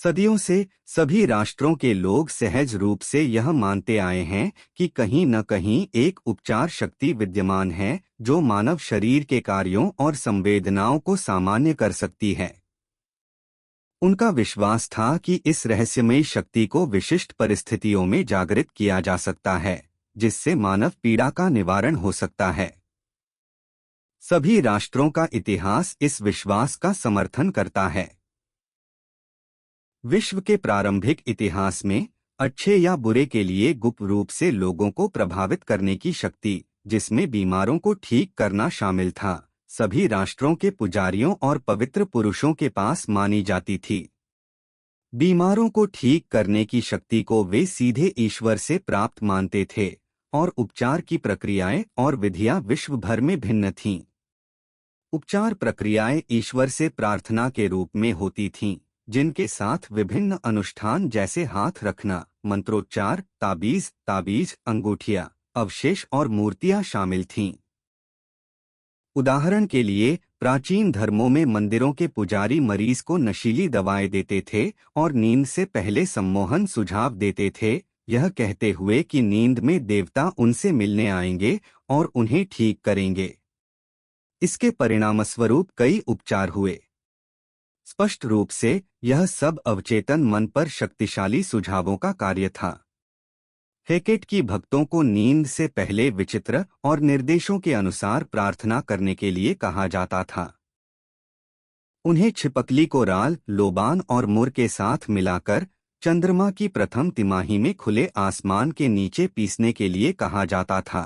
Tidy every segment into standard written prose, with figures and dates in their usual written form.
सदियों से सभी राष्ट्रों के लोग सहज रूप से यह मानते आए हैं कि कहीं न कहीं एक उपचार शक्ति विद्यमान है जो मानव शरीर के कार्यों और संवेदनाओं को सामान्य कर सकती है। उनका विश्वास था कि इस रहस्यमयी शक्ति को विशिष्ट परिस्थितियों में जागृत किया जा सकता है, जिससे मानव पीड़ा का निवारण हो सकता है। सभी राष्ट्रों का इतिहास इस विश्वास का समर्थन करता है। विश्व के प्रारंभिक इतिहास में अच्छे या बुरे के लिए गुप्त रूप से लोगों को प्रभावित करने की शक्ति, जिसमें बीमारों को ठीक करना शामिल था, सभी राष्ट्रों के पुजारियों और पवित्र पुरुषों के पास मानी जाती थी। बीमारों को ठीक करने की शक्ति को वे सीधे ईश्वर से प्राप्त मानते थे, और उपचार की प्रक्रियाएं और विधियां विश्व भर में भिन्न थीं। उपचार प्रक्रियाएं ईश्वर से प्रार्थना के रूप में होती थीं, जिनके साथ विभिन्न अनुष्ठान जैसे हाथ रखना, मंत्रोच्चार, ताबीज, अंगूठियां, अवशेष और मूर्तियां शामिल थीं। उदाहरण के लिए, प्राचीन धर्मों में मंदिरों के पुजारी मरीज को नशीली दवाएं देते थे और नींद से पहले सम्मोहन सुझाव देते थे, यह कहते हुए कि नींद में देवता उनसे मिलने आएंगे और उन्हें ठीक करेंगे। इसके परिणामस्वरूप कई उपचार हुए। स्पष्ट रूप से यह सब अवचेतन मन पर शक्तिशाली सुझावों का कार्य था। हेकेट की भक्तों को नींद से पहले विचित्र और निर्देशों के अनुसार प्रार्थना करने के लिए कहा जाता था। उन्हें छिपकली को राल, लोबान और मुर के साथ मिलाकर चंद्रमा की प्रथम तिमाही में खुले आसमान के नीचे पीसने के लिए कहा जाता था।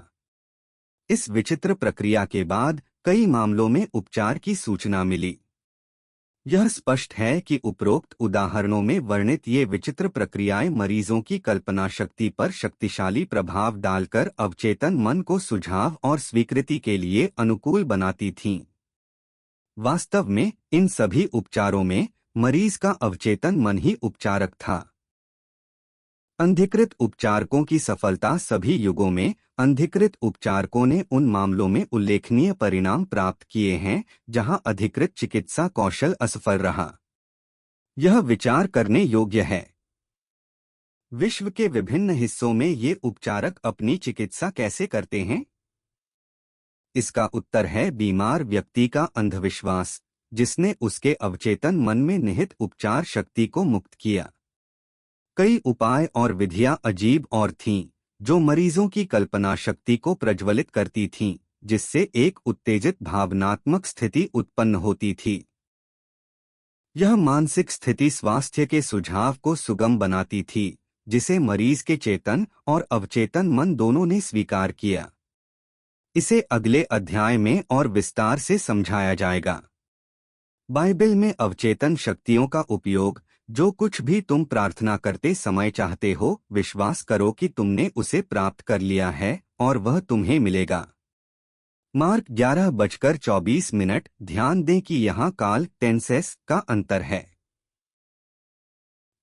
इस विचित्र प्रक्रिया के बाद कई मामलों में उपचार की सूचना मिली। यह स्पष्ट है कि उपरोक्त उदाहरणों में वर्णित ये विचित्र प्रक्रियाएं मरीजों की कल्पना शक्ति पर शक्तिशाली प्रभाव डालकर अवचेतन मन को सुझाव और स्वीकृति के लिए अनुकूल बनाती थीं। वास्तव में इन सभी उपचारों में मरीज का अवचेतन मन ही उपचारक था। अंधीकृत उपचारकों की सफलता सभी युगों में अंधीकृत उपचारकों ने उन मामलों में उल्लेखनीय परिणाम प्राप्त किए हैं जहां अधिकृत चिकित्सा कौशल असफल रहा। यह विचार करने योग्य है। विश्व के विभिन्न हिस्सों में ये उपचारक अपनी चिकित्सा कैसे करते हैं? इसका उत्तर है बीमार व्यक्ति का अंधविश्वास, जिसने उसके अवचेतन मन में निहित उपचार शक्ति को मुक्त किया। कई उपाय और विधियां अजीब और थीं, जो मरीजों की कल्पना शक्ति को प्रज्वलित करती थीं, जिससे एक उत्तेजित भावनात्मक स्थिति उत्पन्न होती थी। यह मानसिक स्थिति स्वास्थ्य के सुझाव को सुगम बनाती थी, जिसे मरीज के चेतन और अवचेतन मन दोनों ने स्वीकार किया। इसे अगले अध्याय में और विस्तार से समझाया जाएगा। बाइबल में अवचेतन शक्तियों का उपयोग। जो कुछ भी तुम प्रार्थना करते समय चाहते हो, विश्वास करो कि तुमने उसे प्राप्त कर लिया है और वह तुम्हें मिलेगा। मार्क 11:24। ध्यान दें कि यहाँ काल टेंसेस का अंतर है।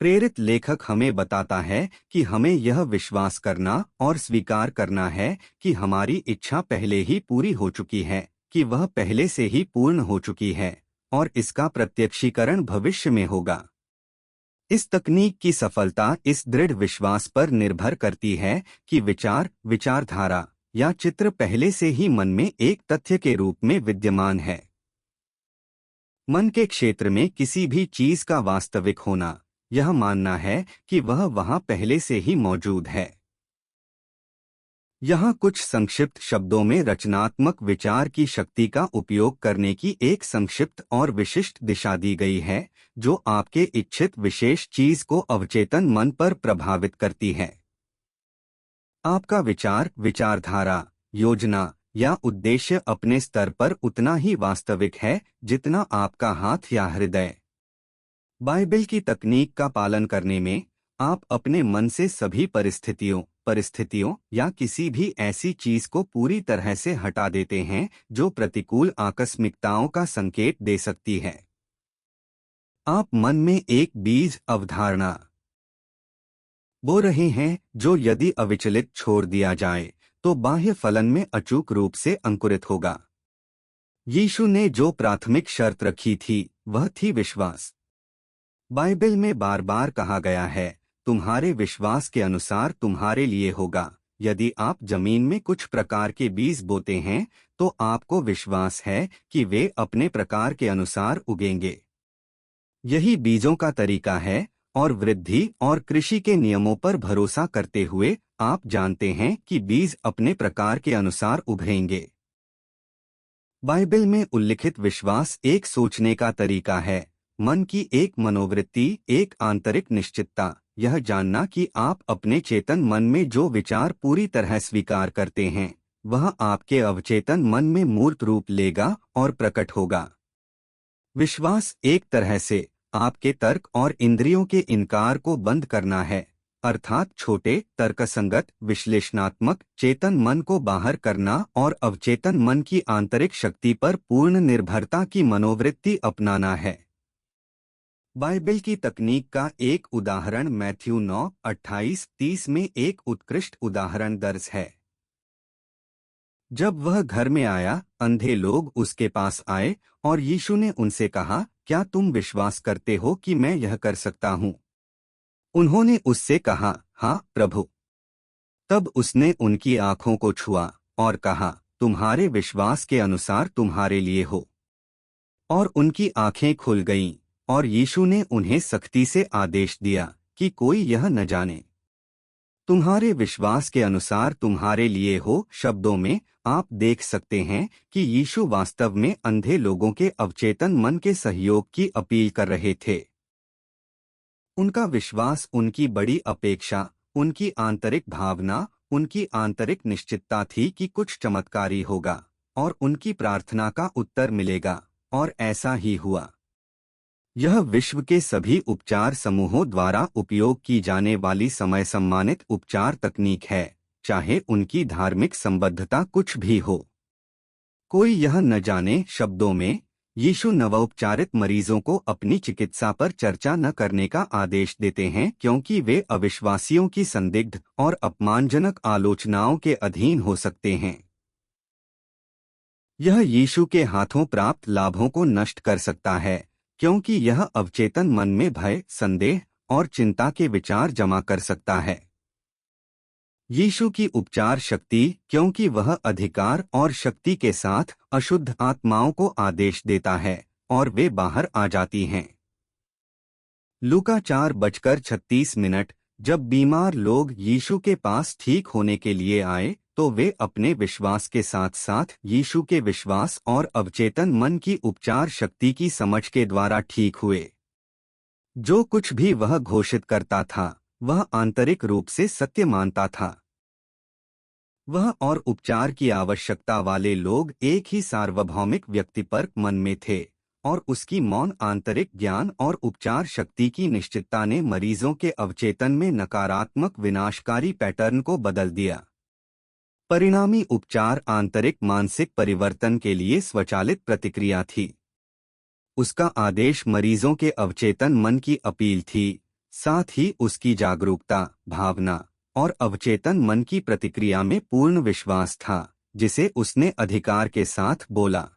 प्रेरित लेखक हमें बताता है कि हमें यह विश्वास करना और स्वीकार करना है कि हमारी इच्छा पहले ही पूरी हो चुकी है, कि वह पहले से ही पूर्ण हो चुकी है और इसका प्रत्यक्षीकरण भविष्य में होगा। इस तकनीक की सफलता इस दृढ़ विश्वास पर निर्भर करती है कि विचारधारा या चित्र पहले से ही मन में एक तथ्य के रूप में विद्यमान है। मन के क्षेत्र में किसी भी चीज का वास्तविक होना, यह मानना है कि वह वहां पहले से ही मौजूद है। यहाँ कुछ संक्षिप्त शब्दों में रचनात्मक विचार की शक्ति का उपयोग करने की एक संक्षिप्त और विशिष्ट दिशा दी गई है, जो आपके इच्छित विशेष चीज को अवचेतन मन पर प्रभावित करती है। आपका विचार, विचारधारा, योजना या उद्देश्य अपने स्तर पर उतना ही वास्तविक है जितना आपका हाथ या हृदय। बाइबल की तकनीक का पालन करने में आप अपने मन से सभी परिस्थितियों या किसी भी ऐसी चीज को पूरी तरह से हटा देते हैं जो प्रतिकूल आकस्मिकताओं का संकेत दे सकती है। आप मन में एक बीज अवधारणा बो रहे हैं जो यदि अविचलित छोड़ दिया जाए तो बाह्य फलन में अचूक रूप से अंकुरित होगा। यीशु ने जो प्राथमिक शर्त रखी थी वह थी विश्वास। बाइबल में बार बार कहा गया है, तुम्हारे विश्वास के अनुसार तुम्हारे लिए होगा। यदि आप जमीन में कुछ प्रकार के बीज बोते हैं तो आपको विश्वास है कि वे अपने प्रकार के अनुसार उगेंगे। यही बीजों का तरीका है, और वृद्धि और कृषि के नियमों पर भरोसा करते हुए आप जानते हैं कि बीज अपने प्रकार के अनुसार उभरेंगे। बाइबल में उल्लिखित विश्वास एक सोचने का तरीका है, मन की एक मनोवृत्ति, एक आंतरिक निश्चितता, यह जानना कि आप अपने चेतन मन में जो विचार पूरी तरह स्वीकार करते हैं वह आपके अवचेतन मन में मूर्त रूप लेगा और प्रकट होगा। विश्वास एक तरह से आपके तर्क और इंद्रियों के इनकार को बंद करना है, अर्थात छोटे तर्कसंगत विश्लेषणात्मक चेतन मन को बाहर करना और अवचेतन मन की आंतरिक शक्ति पर पूर्ण निर्भरता की मनोवृत्ति अपनाना है। बाइबल की तकनीक का एक उदाहरण मैथ्यू 9:28-30 में एक उत्कृष्ट उदाहरण दर्ज है। जब वह घर में आया, अंधे लोग उसके पास आए और यीशु ने उनसे कहा, क्या तुम विश्वास करते हो कि मैं यह कर सकता हूँ? उन्होंने उससे कहा, हाँ प्रभु। तब उसने उनकी आंखों को छुआ और कहा, तुम्हारे विश्वास के अनुसार तुम्हारे लिए हो। और उनकी आंखें खुल गईं, और यीशु ने उन्हें सख्ती से आदेश दिया कि कोई यह न जाने। तुम्हारे विश्वास के अनुसार तुम्हारे लिए हो शब्दों में आप देख सकते हैं कि यीशु वास्तव में अंधे लोगों के अवचेतन मन के सहयोग की अपील कर रहे थे। उनका विश्वास उनकी बड़ी अपेक्षा, उनकी आंतरिक भावना, उनकी आंतरिक निश्चितता थी कि कुछ चमत्कारी होगा और उनकी प्रार्थना का उत्तर मिलेगा, और ऐसा ही हुआ। यह विश्व के सभी उपचार समूहों द्वारा उपयोग की जाने वाली समय सम्मानित उपचार तकनीक है, चाहे उनकी धार्मिक संबद्धता कुछ भी हो। कोई यह न जाने शब्दों में यीशु नवोपचारित मरीजों को अपनी चिकित्सा पर चर्चा न करने का आदेश देते हैं, क्योंकि वे अविश्वासियों की संदिग्ध और अपमानजनक आलोचनाओं के अधीन हो सकते हैं। यह यीशु के हाथों प्राप्त लाभों को नष्ट कर सकता है, क्योंकि यह अवचेतन मन में भय, संदेह और चिंता के विचार जमा कर सकता है। यीशु की उपचार शक्ति, क्योंकि वह अधिकार और शक्ति के साथ अशुद्ध आत्माओं को आदेश देता है और वे बाहर आ जाती हैं। लूका 4:36 जब बीमार लोग यीशु के पास ठीक होने के लिए आए तो वे अपने विश्वास के साथ साथ यीशु के विश्वास और अवचेतन मन की उपचार शक्ति की समझ के द्वारा ठीक हुए। जो कुछ भी वह घोषित करता था वह आंतरिक रूप से सत्य मानता था। वह और उपचार की आवश्यकता वाले लोग एक ही सार्वभौमिक व्यक्तिपरक मन में थे, और उसकी मौन आंतरिक ज्ञान और उपचार शक्ति की निश्चितता ने मरीजों के अवचेतन में नकारात्मक विनाशकारी पैटर्न को बदल दिया। परिणामी उपचार आंतरिक मानसिक परिवर्तन के लिए स्वचालित प्रतिक्रिया थी। उसका आदेश मरीजों के अवचेतन मन की अपील थी, साथ ही उसकी जागरूकता, भावना और अवचेतन मन की प्रतिक्रिया में पूर्ण विश्वास था, जिसे उसने अधिकार के साथ बोला।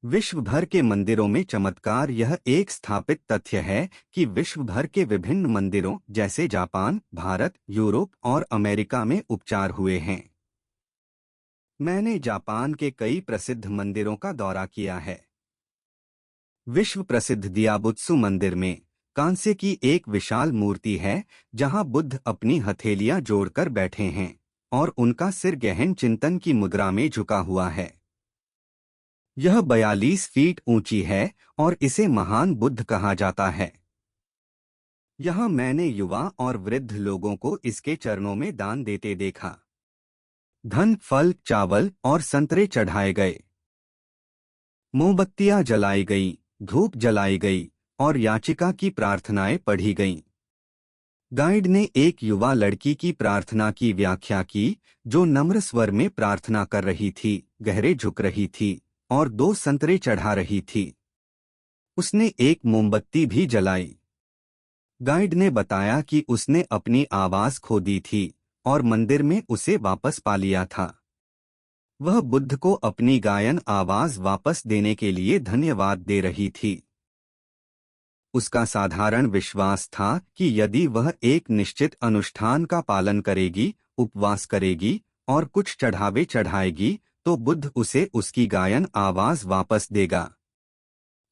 विश्व भर के मंदिरों में चमत्कार यह एक स्थापित तथ्य है कि विश्व भर के विभिन्न मंदिरों जैसे जापान, भारत, यूरोप और अमेरिका में उपचार हुए हैं। मैंने जापान के कई प्रसिद्ध मंदिरों का दौरा किया है। विश्व प्रसिद्ध दियाबुत्सु मंदिर में कांस्य की एक विशाल मूर्ति है जहां बुद्ध अपनी हथेलियां जोड़कर बैठे हैं और उनका सिर गहन चिंतन की मुद्रा में झुका हुआ है। यह 42 फीट ऊंची है और इसे महान बुद्ध कहा जाता है। यहाँ मैंने युवा और वृद्ध लोगों को इसके चरणों में दान देते देखा। धन, फल, चावल और संतरे चढ़ाए गए। मोमबत्तियां जलाई गईं, धूप जलाई गई और याचिका की प्रार्थनाएं पढ़ी गईं। गाइड ने एक युवा लड़की की प्रार्थना की व्याख्या की, जो नम्र स्वर में प्रार्थना कर रही थी, गहरे झुक रही थी और 2 संतरे चढ़ा रही थी। उसने एक मोमबत्ती भी जलाई। गाइड ने बताया कि उसने अपनी आवाज खो दी थी और मंदिर में उसे वापस पा लिया था। वह बुद्ध को अपनी गायन आवाज वापस देने के लिए धन्यवाद दे रही थी। उसका साधारण विश्वास था कि यदि वह एक निश्चित अनुष्ठान का पालन करेगी, उपवास करेगी और कुछ चढ़ावे चढ़ाएगी, तो बुद्ध उसे उसकी गायन आवाज वापस देगा।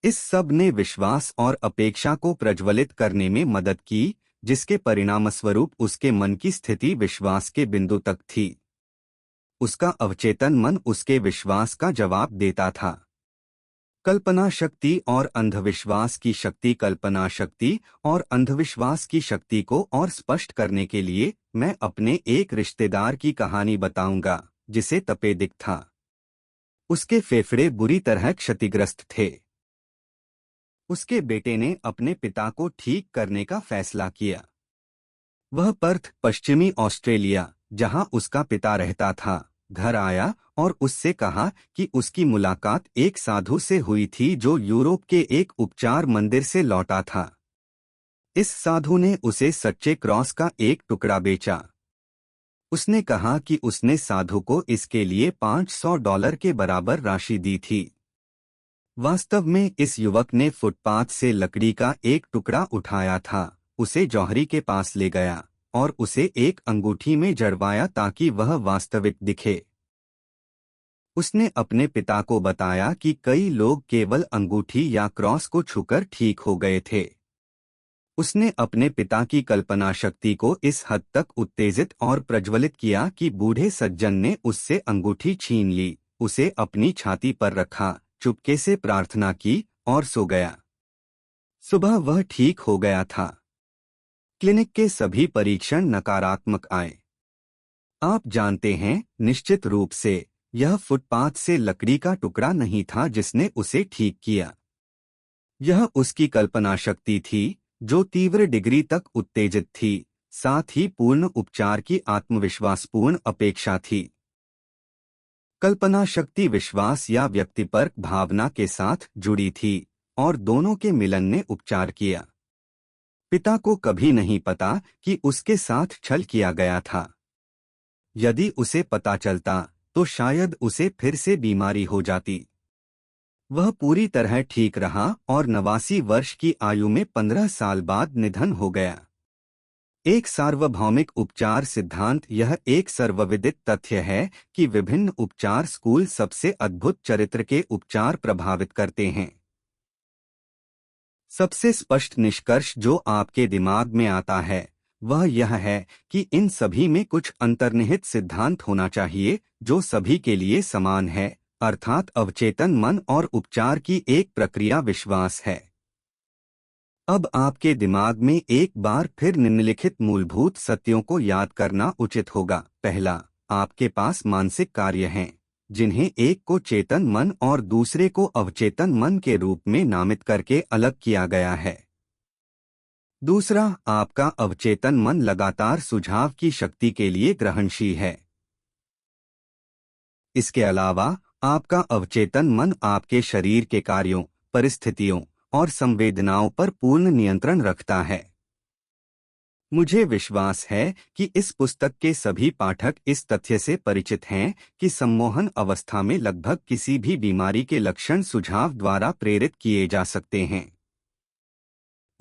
इस सब ने विश्वास और अपेक्षा को प्रज्वलित करने में मदद की, जिसके परिणामस्वरूप उसके मन की स्थिति विश्वास के बिंदु तक थी। उसका अवचेतन मन उसके विश्वास का जवाब देता था। कल्पना शक्ति और अंधविश्वास की शक्ति। कल्पना शक्ति और अंधविश्वास की शक्ति को और स्पष्ट करने के लिए मैं अपने एक रिश्तेदार की कहानी बताऊंगा, जिसे तपेदिक था। उसके फेफड़े बुरी तरह क्षतिग्रस्त थे। उसके बेटे ने अपने पिता को ठीक करने का फैसला किया। वह पर्थ, पश्चिमी ऑस्ट्रेलिया, जहां उसका पिता रहता था, घर आया और उससे कहा कि उसकी मुलाकात एक साधु से हुई थी जो यूरोप के एक उपचार मंदिर से लौटा था। इस साधु ने उसे सच्चे क्रॉस का एक टुकड़ा बेचा। उसने कहा कि उसने साधु को इसके लिए $500 के बराबर राशि दी थी। वास्तव में इस युवक ने फुटपाथ से लकड़ी का एक टुकड़ा उठाया था, उसे जौहरी के पास ले गया और उसे एक अंगूठी में जड़वाया ताकि वह वास्तविक दिखे। उसने अपने पिता को बताया कि कई लोग केवल अंगूठी या क्रॉस को छूकर ठीक हो गए थे। उसने अपने पिता की कल्पना शक्ति को इस हद तक उत्तेजित और प्रज्वलित किया कि बूढ़े सज्जन ने उससे अंगूठी छीन ली, उसे अपनी छाती पर रखा, चुपके से प्रार्थना की और सो गया। सुबह वह ठीक हो गया था। क्लिनिक के सभी परीक्षण नकारात्मक आए। आप जानते हैं, निश्चित रूप से यह फुटपाथ से लकड़ी का टुकड़ा नहीं था जिसने उसे ठीक किया। यह उसकी कल्पना शक्ति थी, जो तीव्र डिग्री तक उत्तेजित थी, साथ ही पूर्ण उपचार की आत्मविश्वासपूर्ण अपेक्षा थी। कल्पना शक्ति विश्वास या व्यक्तिपरक भावना के साथ जुड़ी थी और दोनों के मिलन ने उपचार किया। पिता को कभी नहीं पता कि उसके साथ छल किया गया था। यदि उसे पता चलता तो शायद उसे फिर से बीमारी हो जाती। वह पूरी तरह ठीक रहा और 89 वर्ष की आयु में 15 साल बाद निधन हो गया। एक सार्वभौमिक उपचार सिद्धांत। यह एक सर्वविदित तथ्य है कि विभिन्न उपचार स्कूल सबसे अद्भुत चरित्र के उपचार प्रभावित करते हैं। सबसे स्पष्ट निष्कर्ष जो आपके दिमाग में आता है वह यह है कि इन सभी में कुछ अंतर्निहित सिद्धांत होना चाहिए जो सभी के लिए समान है, अर्थात अवचेतन मन और उपचार की एक प्रक्रिया विश्वास है। अब आपके दिमाग में एक बार फिर निम्नलिखित मूलभूत सत्यों को याद करना उचित होगा। पहला, आपके पास मानसिक कार्य हैं, जिन्हें एक को चेतन मन और दूसरे को अवचेतन मन के रूप में नामित करके अलग किया गया है। दूसरा, आपका अवचेतन मन लगातार सुझाव की शक्ति के लिए ग्रहणशील है। इसके अलावा आपका अवचेतन मन आपके शरीर के कार्यों, परिस्थितियों और संवेदनाओं पर पूर्ण नियंत्रण रखता है। मुझे विश्वास है कि इस पुस्तक के सभी पाठक इस तथ्य से परिचित हैं कि सम्मोहन अवस्था में लगभग किसी भी बीमारी के लक्षण सुझाव द्वारा प्रेरित किए जा सकते हैं।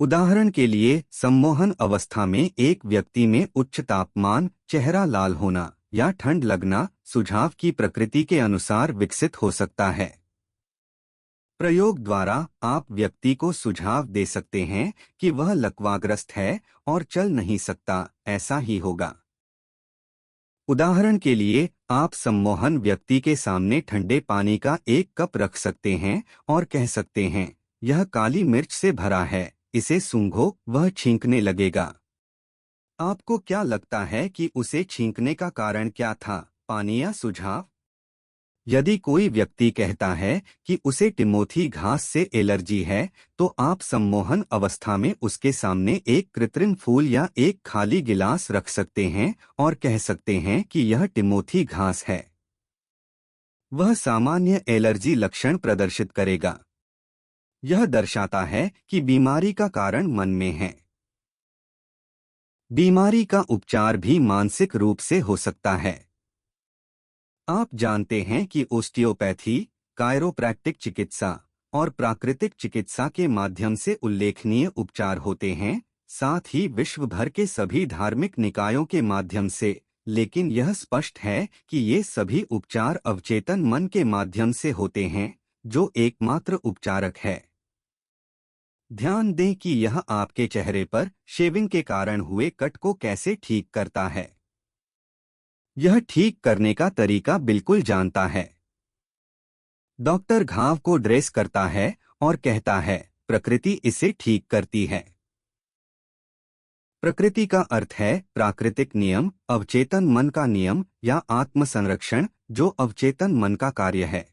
उदाहरण के लिए, सम्मोहन अवस्था में एक व्यक्ति में उच्च तापमान, चेहरा लाल होना या ठंड लगना सुझाव की प्रकृति के अनुसार विकसित हो सकता है। प्रयोग द्वारा आप व्यक्ति को सुझाव दे सकते हैं कि वह लकवाग्रस्त है और चल नहीं सकता, ऐसा ही होगा। उदाहरण के लिए, आप सम्मोहन व्यक्ति के सामने ठंडे पानी का एक कप रख सकते हैं और कह सकते हैं, यह काली मिर्च से भरा है, इसे सूंघो, वह छींकने लगेगा। आपको क्या लगता है कि उसे छींकने का कारण क्या था, पानी या सुझाव? यदि कोई व्यक्ति कहता है कि उसे टिमोथी घास से एलर्जी है, तो आप सम्मोहन अवस्था में उसके सामने एक कृत्रिम फूल या एक खाली गिलास रख सकते हैं और कह सकते हैं कि यह टिमोथी घास है। वह सामान्य एलर्जी लक्षण प्रदर्शित करेगा। यह दर्शाता है कि बीमारी का कारण मन में है। बीमारी का उपचार भी मानसिक रूप से हो सकता है। आप जानते हैं कि ओस्टियोपैथी, कायरोप्रैक्टिक चिकित्सा और प्राकृतिक चिकित्सा के माध्यम से उल्लेखनीय उपचार होते हैं, साथ ही विश्व भर के सभी धार्मिक निकायों के माध्यम से, लेकिन यह स्पष्ट है कि ये सभी उपचार अवचेतन मन के माध्यम से होते हैं, जो एकमात्र उपचारक है। ध्यान दें कि यह आपके चेहरे पर शेविंग के कारण हुए कट को कैसे ठीक करता है। यह ठीक करने का तरीका बिल्कुल जानता है। डॉक्टर घाव को ड्रेस करता है और कहता है, प्रकृति इसे ठीक करती है। प्रकृति का अर्थ है प्राकृतिक नियम, अवचेतन मन का नियम या आत्म संरक्षण, जो अवचेतन मन का कार्य है।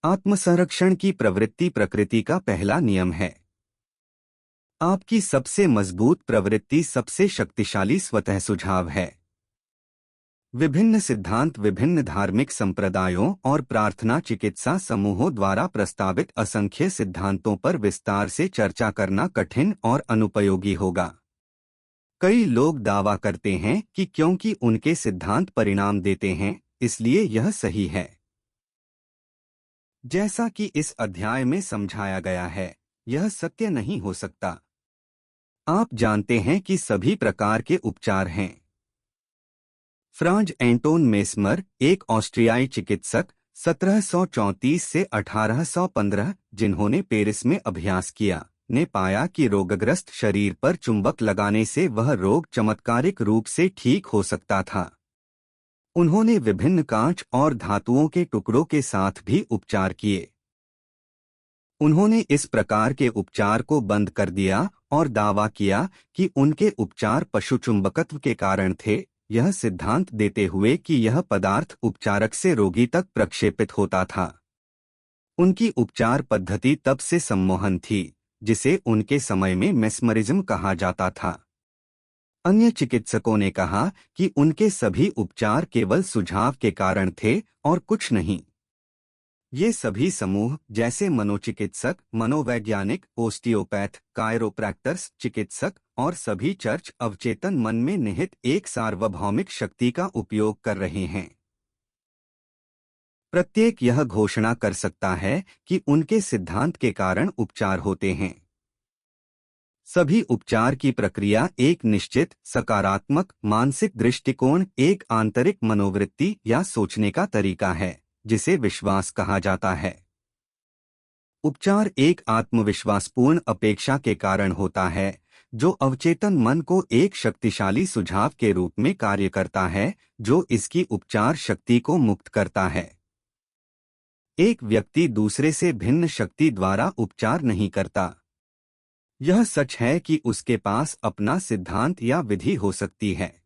आत्मसंरक्षण की प्रवृत्ति प्रकृति का पहला नियम है। आपकी सबसे मजबूत प्रवृत्ति सबसे शक्तिशाली स्वतः सुझाव है। विभिन्न सिद्धांत विभिन्न धार्मिक संप्रदायों और प्रार्थना चिकित्सा समूहों द्वारा प्रस्तावित असंख्य सिद्धांतों पर विस्तार से चर्चा करना कठिन और अनुपयोगी होगा। कई लोग दावा करते हैं कि क्योंकि उनके सिद्धांत परिणाम देते हैं, इसलिए यह सही है। जैसा कि इस अध्याय में समझाया गया है, यह सत्य नहीं हो सकता। आप जानते हैं कि सभी प्रकार के उपचार हैं। फ्रांज एंटोन मेस्मर, एक ऑस्ट्रियाई चिकित्सक, 1734 से 1815, जिन्होंने पेरिस में अभ्यास किया, ने पाया कि रोगग्रस्त शरीर पर चुंबक लगाने से वह रोग चमत्कारिक रूप से ठीक हो सकता था। उन्होंने विभिन्न कांच और धातुओं के टुकड़ों के साथ भी उपचार किए। उन्होंने इस प्रकार के उपचार को बंद कर दिया और दावा किया कि उनके उपचार पशु चुंबकत्व के कारण थे, यह सिद्धांत देते हुए कि यह पदार्थ उपचारक से रोगी तक प्रक्षेपित होता था। उनकी उपचार पद्धति तब से सम्मोहन थी, जिसे उनके समय में मेस्मरिज्म कहा जाता था। अन्य चिकित्सकों ने कहा कि उनके सभी उपचार केवल सुझाव के कारण थे और कुछ नहीं। ये सभी समूह जैसे मनोचिकित्सक, मनोवैज्ञानिक, ओस्टियोपैथ, कायरोप्रैक्टर्स, चिकित्सक और सभी चर्च अवचेतन मन में निहित एक सार्वभौमिक शक्ति का उपयोग कर रहे हैं। प्रत्येक यह घोषणा कर सकता है कि उनके सिद्धांत के कारण उपचार होते हैं। सभी उपचार की प्रक्रिया एक निश्चित सकारात्मक मानसिक दृष्टिकोण, एक आंतरिक मनोवृत्ति या सोचने का तरीका है, जिसे विश्वास कहा जाता है। उपचार एक आत्मविश्वासपूर्ण अपेक्षा के कारण होता है, जो अवचेतन मन को एक शक्तिशाली सुझाव के रूप में कार्य करता है, जो इसकी उपचार शक्ति को मुक्त करता है। एक व्यक्ति दूसरे से भिन्न शक्ति द्वारा उपचार नहीं करता। यह सच है कि उसके पास अपना सिद्धांत या विधि हो सकती है।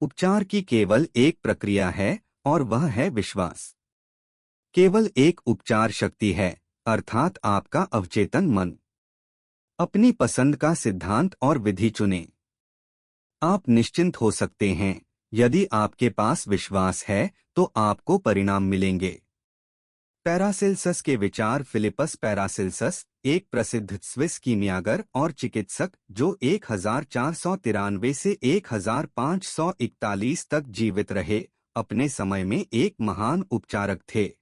उपचार की केवल एक प्रक्रिया है और वह है विश्वास। केवल एक उपचार शक्ति है, अर्थात आपका अवचेतन मन। अपनी पसंद का सिद्धांत और विधि चुनें। आप निश्चिंत हो सकते हैं, यदि आपके पास विश्वास है तो आपको परिणाम मिलेंगे। पैरासिल्सस के विचार। फिलिपस पैरासिल्सस, एक प्रसिद्ध स्विस कीमियागर और चिकित्सक जो 1493 से 1541 तक जीवित रहे, अपने समय में एक महान उपचारक थे।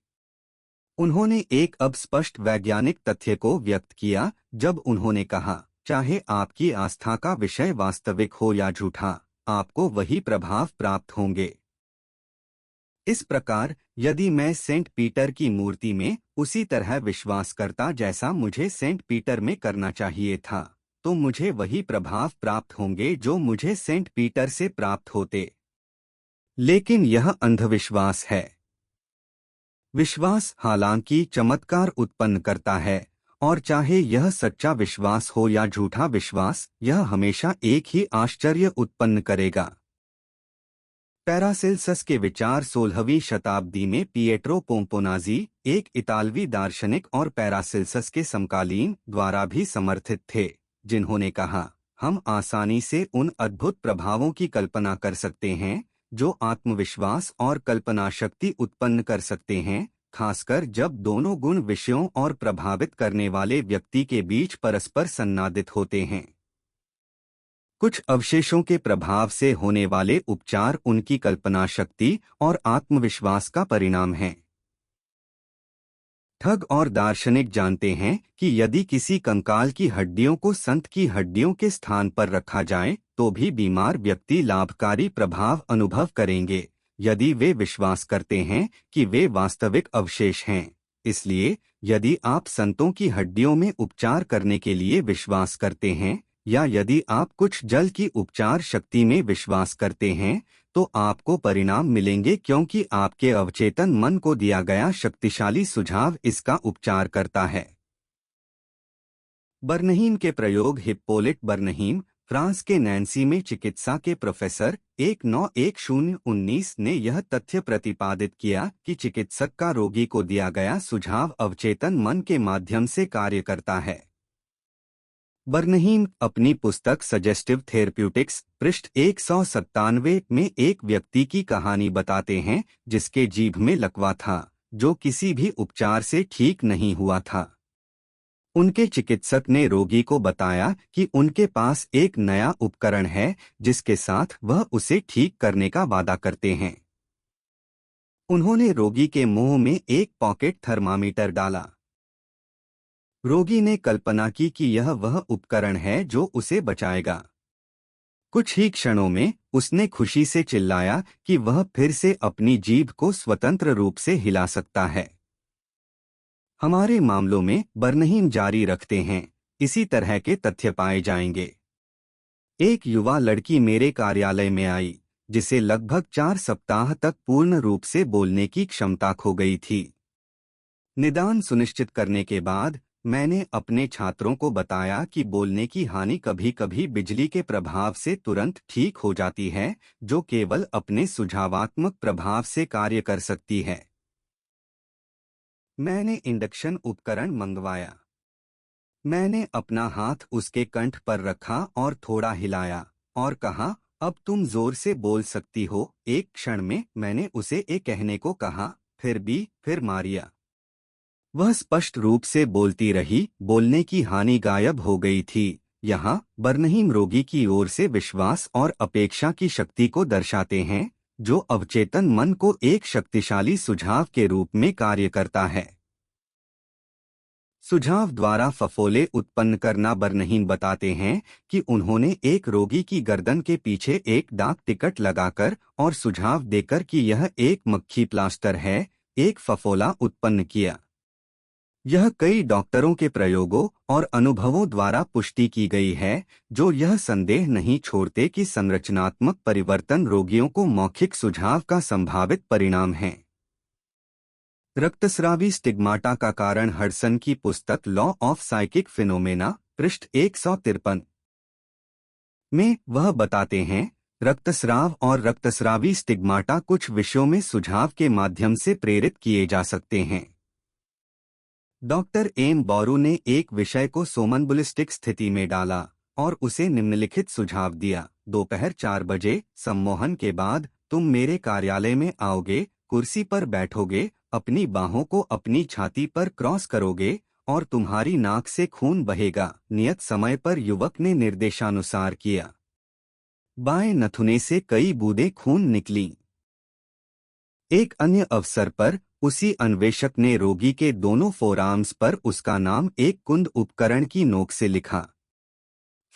उन्होंने एक अब स्पष्ट वैज्ञानिक तथ्य को व्यक्त किया जब उन्होंने कहा, चाहे आपकी आस्था का विषय वास्तविक हो या झूठा, आपको वही प्रभाव प्राप्त होंगे। इस प्रकार, यदि मैं सेंट पीटर की मूर्ति में उसी तरह विश्वास करता जैसा मुझे सेंट पीटर में करना चाहिए था, तो मुझे वही प्रभाव प्राप्त होंगे जो मुझे सेंट पीटर से प्राप्त होते। लेकिन यह अंधविश्वास है। विश्वास हालांकि चमत्कार उत्पन्न करता है, और चाहे यह सच्चा विश्वास हो या झूठा विश्वास, यह हमेशा एक ही आश्चर्य उत्पन्न करेगा। पैरासिल्सस के विचार 16वीं शताब्दी में पिएट्रो पोम्पोनाजी, एक इतालवी दार्शनिक और पैरासिल्सस के समकालीन, द्वारा भी समर्थित थे, जिन्होंने कहा, हम आसानी से उन अद्भुत प्रभावों की कल्पना कर सकते हैं जो आत्मविश्वास और कल्पना शक्ति उत्पन्न कर सकते हैं, खासकर जब दोनों गुण विषयों और प्रभावित करने वाले व्यक्ति के बीच परस्पर संनादित होते हैं। कुछ अवशेषों के प्रभाव से होने वाले उपचार उनकी कल्पना शक्ति और आत्मविश्वास का परिणाम हैं। ठग और दार्शनिक जानते हैं कि यदि किसी कंकाल की हड्डियों को संत की हड्डियों के स्थान पर रखा जाए तो भी बीमार व्यक्ति लाभकारी प्रभाव अनुभव करेंगे, यदि वे विश्वास करते हैं कि वे वास्तविक अवशेष हैं। इसलिए यदि आप संतों की हड्डियों में उपचार करने के लिए विश्वास करते हैं, या यदि आप कुछ जल की उपचार शक्ति में विश्वास करते हैं, तो आपको परिणाम मिलेंगे, क्योंकि आपके अवचेतन मन को दिया गया शक्तिशाली सुझाव इसका उपचार करता है। बर्नहीम के प्रयोग। हिप्पोलिट बर्नहीम फ्रांस के नैन्सी में चिकित्सा के प्रोफेसर 191019 ने यह तथ्य प्रतिपादित किया कि चिकित्सक का रोगी को दिया गया सुझाव अवचेतन मन के माध्यम से कार्य करता है। बर्नहीम अपनी पुस्तक सजेस्टिव थेरेप्यूटिक्स पृष्ठ 197 में एक व्यक्ति की कहानी बताते हैं जिसके जीभ में लकवा था, जो किसी भी उपचार से ठीक नहीं हुआ था। उनके चिकित्सक ने रोगी को बताया कि उनके पास एक नया उपकरण है जिसके साथ वह उसे ठीक करने का वादा करते हैं। उन्होंने रोगी के मुंह में एक पॉकेट थर्मामीटर डाला। रोगी ने कल्पना की कि यह वह उपकरण है जो उसे बचाएगा। कुछ ही क्षणों में उसने खुशी से चिल्लाया कि वह फिर से अपनी जीभ को स्वतंत्र रूप से हिला सकता है। हमारे मामलों में बर्नहीम जारी रखते हैं, इसी तरह के तथ्य पाए जाएंगे। एक युवा लड़की मेरे कार्यालय में आई जिसे लगभग 4 सप्ताह तक पूर्ण रूप से बोलने की क्षमता खो गई थी। निदान सुनिश्चित करने के बाद मैंने अपने छात्रों को बताया कि बोलने की हानि कभी कभी बिजली के प्रभाव से तुरंत ठीक हो जाती है, जो केवल अपने सुझावात्मक प्रभाव से कार्य कर सकती है। मैंने इंडक्शन उपकरण मंगवाया। मैंने अपना हाथ उसके कंठ पर रखा और थोड़ा हिलाया और कहा, अब तुम जोर से बोल सकती हो। एक क्षण में मैंने उसे ए कहने को कहा, फिर बी, फिर मारिया। वह स्पष्ट रूप से बोलती रही। बोलने की हानि गायब हो गई थी। यहाँ बर्नहीम रोगी की ओर से विश्वास और अपेक्षा की शक्ति को दर्शाते हैं, जो अवचेतन मन को एक शक्तिशाली सुझाव के रूप में कार्य करता है। सुझाव द्वारा फफोले उत्पन्न करना। बर्नहीम बताते हैं कि उन्होंने एक रोगी की गर्दन के पीछे एक डाक टिकट लगाकर और सुझाव देकर कि यह एक मक्खी प्लास्टर है, एक फफोला उत्पन्न किया। यह कई डॉक्टरों के प्रयोगों और अनुभवों द्वारा पुष्टि की गई है, जो यह संदेह नहीं छोड़ते कि संरचनात्मक परिवर्तन रोगियों को मौखिक सुझाव का संभावित परिणाम है। रक्तस्रावी स्टिग्माटा का कारण। हडसन की पुस्तक लॉ ऑफ साइकिक फिनोमेना पृष्ठ 153 में वह बताते हैं, रक्तस्राव और रक्तस्रावी स्टिग्माटा कुछ विषयों में सुझाव के माध्यम से प्रेरित किए जा सकते हैं। डॉक्टर एम बोरू ने एक विषय को सोमनबुलिस्टिक स्थिति में डाला और उसे निम्नलिखित सुझाव दिया। दोपहर 4 बजे सम्मोहन के बाद तुम मेरे कार्यालय में आओगे, कुर्सी पर बैठोगे, अपनी बाहों को अपनी छाती पर क्रॉस करोगे और तुम्हारी नाक से खून बहेगा। नियत समय पर युवक ने निर्देशानुसार किया। बाएं नथुने से कई बूंदें खून निकलीं। एक अन्य अवसर पर उसी अन्वेषक ने रोगी के दोनों फोरआर्म्स पर उसका नाम एक कुंद उपकरण की नोक से लिखा।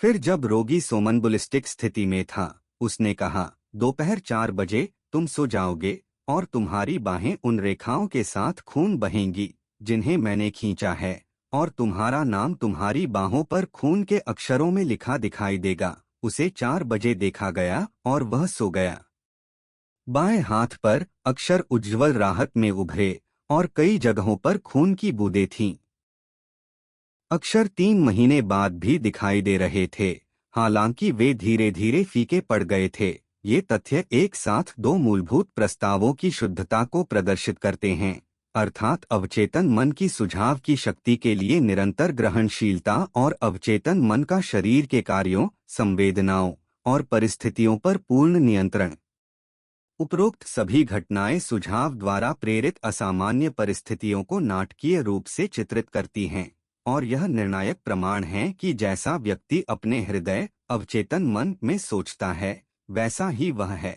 फिर जब रोगी सोमनबुलिस्टिक स्थिति में था, उसने कहा, दोपहर 4 बजे तुम सो जाओगे और तुम्हारी बाहें उन रेखाओं के साथ खून बहेंगी जिन्हें मैंने खींचा है, और तुम्हारा नाम तुम्हारी बाहों पर खून के अक्षरों में लिखा दिखाई देगा। उसे 4 बजे देखा गया और वह सो गया। बाएं हाथ पर अक्षर उज्ज्वल राहत में उभरे और कई जगहों पर खून की बूंदें थीं। अक्षर 3 महीने बाद भी दिखाई दे रहे थे, हालांकि वे धीरे धीरे फीके पड़ गए थे। ये तथ्य एक साथ 2 मूलभूत प्रस्तावों की शुद्धता को प्रदर्शित करते हैं, अर्थात अवचेतन मन की सुझाव की शक्ति के लिए निरंतर ग्रहणशीलता और अवचेतन मन का शरीर के कार्यों, संवेदनाओं और परिस्थितियों पर पूर्ण नियंत्रण। उपरोक्त सभी घटनाएं सुझाव द्वारा प्रेरित असामान्य परिस्थितियों को नाटकीय रूप से चित्रित करती हैं, और यह निर्णायक प्रमाण है कि जैसा व्यक्ति अपने हृदय अवचेतन मन में सोचता है, वैसा ही वह है।